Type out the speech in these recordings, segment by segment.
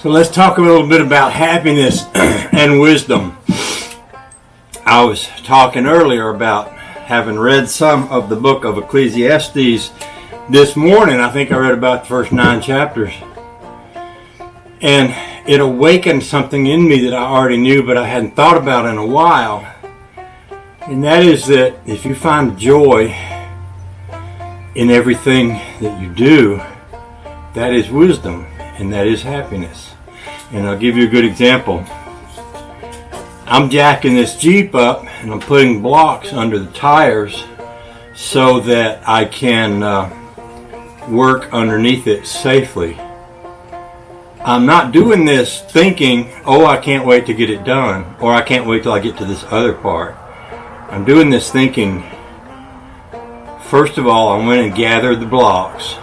So let's talk a little bit about happiness and wisdom. I was talking earlier about having read some of the book of Ecclesiastes this morning. I think I read about the first 9 chapters. And it awakened something in me that I already knew, but I hadn't thought about in a while. And that is that if you find joy in everything that you do, that is wisdom and that is happiness. And I'll give you a good example. I'm jacking this Jeep up and I'm putting blocks under the tires so that I can work underneath it safely. I'm not doing this thinking, oh, I can't wait to get it done, or I can't wait till I get to this other part. I'm doing this thinking, first of all, I went and gathered the blocks.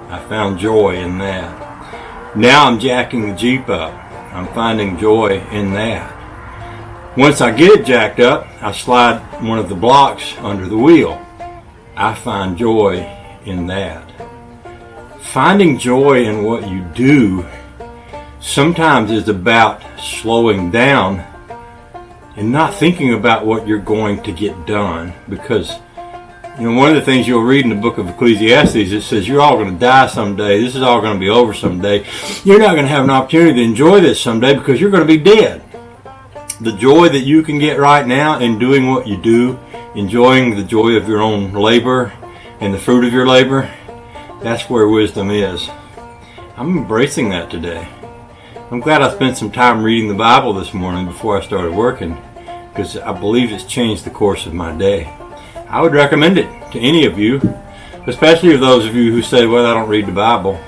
I found joy in that. Now I'm jacking the Jeep up. I'm finding joy in that. Once I get it jacked up, I slide one of the blocks under the wheel. I find joy in that. Finding joy in what you do sometimes is about slowing down and not thinking about what you're going to get done, because one of the things you'll read in the book of Ecclesiastes, it says you're all going to die someday. This is all going to be over someday. You're not going to have an opportunity to enjoy this someday because you're going to be dead. The joy that you can get right now in doing what you do, enjoying the joy of your own labor and the fruit of your labor, that's where wisdom is. I'm embracing that today. I'm glad I spent some time reading the Bible this morning before I started working, because I believe it's changed the course of my day. I would recommend it to any of you, especially those of you who say, well, I don't read the Bible.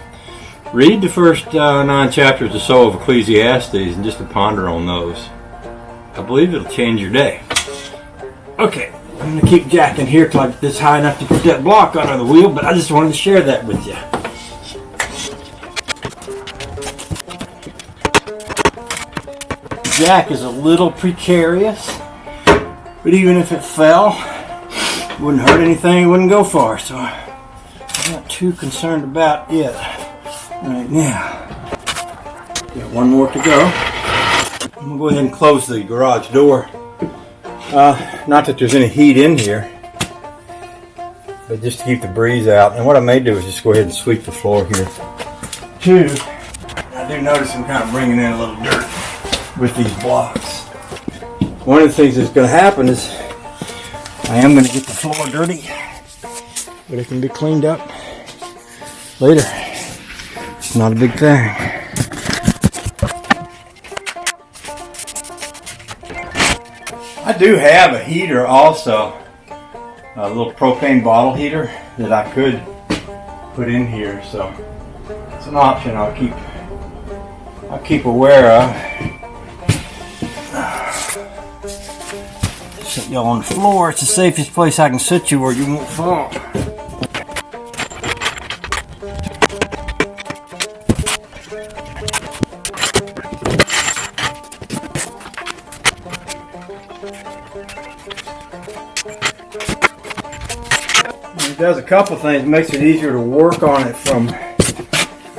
Read the first 9 chapters or so of Ecclesiastes and just to ponder on those. I believe it'll change your day. Okay, I'm going to keep jacking here till I get this high enough to put that block under the wheel, but I just wanted to share that with you. The jack is a little precarious, but even if it fell, it wouldn't hurt anything, it wouldn't go far, so I'm not too concerned about it right now. Got one more to go. I'm going to go ahead and close the garage door. Not that there's any heat in here, but just to keep the breeze out. And what I may do is just go ahead and sweep the floor here. 2, I do notice I'm kind of bringing in a little dirt with these blocks. One of the things that's going to happen is I am going to get the floor dirty, but it can be cleaned up later. It's not a big thing. I do have a heater also, a little propane bottle heater that I could put in here, so it's an option I'll keep aware of. Sit y'all on the floor. It's the safest place I can sit you where you won't fall. It does a couple things. It makes it easier to work on it from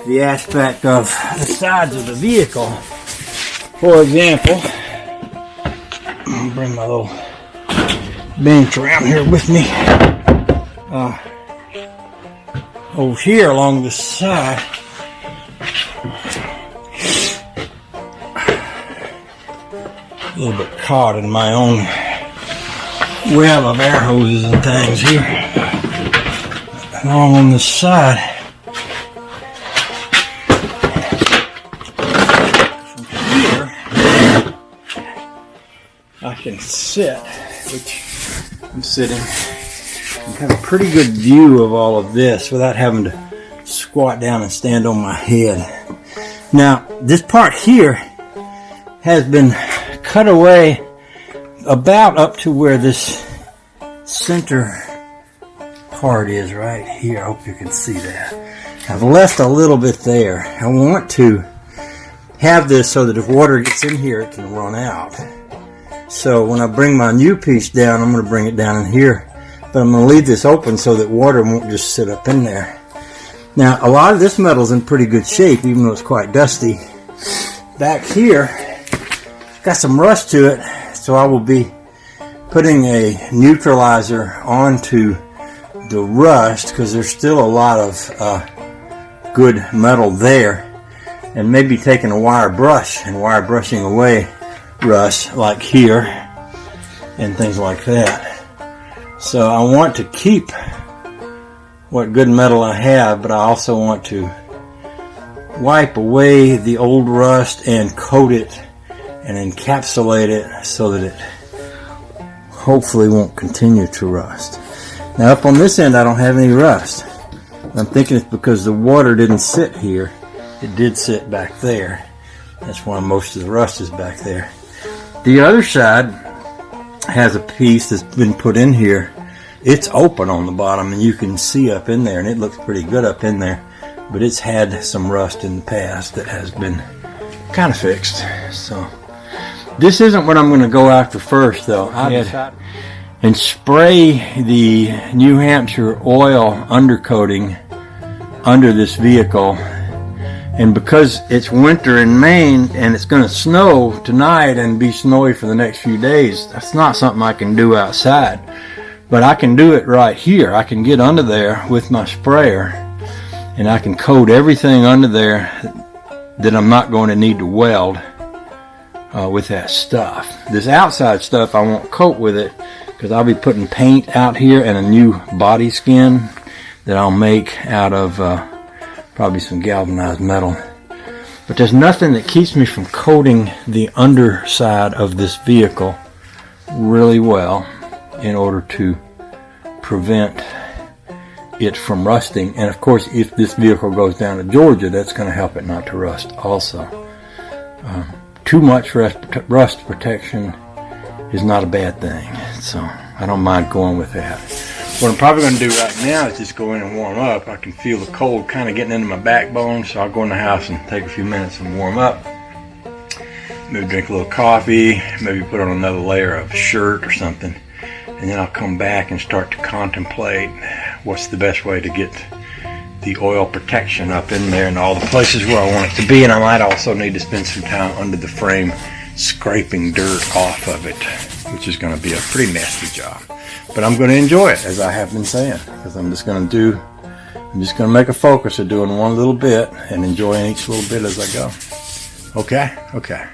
the aspect of the sides of the vehicle. For example, I'll bring my little bench around here with me. Over here along the side, a little bit caught in my own web of air hoses and things here. Along on this side, from here, I can sit, which I'm sitting, and have a pretty good view of all of this without having to squat down and stand on my head. Now, this part here has been cut away about up to where this center part is right here. I hope you can see that. I've left a little bit there. I want to have this so that if water gets in here, it can run out. So when I bring my new piece down, I'm going to bring it down in here. But I'm going to leave this open so that water won't just sit up in there. Now, a lot of this metal's in pretty good shape, even though it's quite dusty. Back here, got some rust to it, so I will be putting a neutralizer onto the rust, because there's still a lot of good metal there, and maybe taking a wire brush and wire brushing away rust like here and things like that. So I want to keep what good metal I have, but I also want to wipe away the old rust and coat it and encapsulate it so that it hopefully won't continue to rust. Now up on this end I don't have any rust. I'm thinking it's because the water didn't sit here. It did sit back there. That's why most of the rust is back there. The other side has a piece that's been put in here. It's open on the bottom and you can see up in there, and it looks pretty good up in there, but it's had some rust in the past that has been kind of fixed. So this isn't what I'm going to go after first though. And spray the New Hampshire oil undercoating under this vehicle. And because it's winter in Maine and it's going to snow tonight and be snowy for the next few days, that's not something I can do outside. But I can do it right here. I can get under there with my sprayer and I can coat everything under there that I'm not going to need to weld with that stuff. This outside stuff I won't coat with it because I'll be putting paint out here and a new body skin that I'll make out of probably some galvanized metal. But there's nothing that keeps me from coating the underside of this vehicle really well in order to prevent it from rusting. And of course, if this vehicle goes down to Georgia, that's going to help it not to rust also. Too much rust protection is not a bad thing, so I don't mind going with that. What I'm probably going to do right now is just go in and warm up. I can feel the cold kind of getting into my backbone, so I'll go in the house and take a few minutes and warm up. Maybe drink a little coffee, maybe put on another layer of shirt or something, and then I'll come back and start to contemplate what's the best way to get the oil protection up in there and all the places where I want it to be. And I might also need to spend some time under the frame scraping dirt off of it, which is going to be a pretty nasty job. But I'm going to enjoy it, as I have been saying, because I'm just going to make a focus of doing one little bit and enjoying each little bit as I go. Okay? Okay.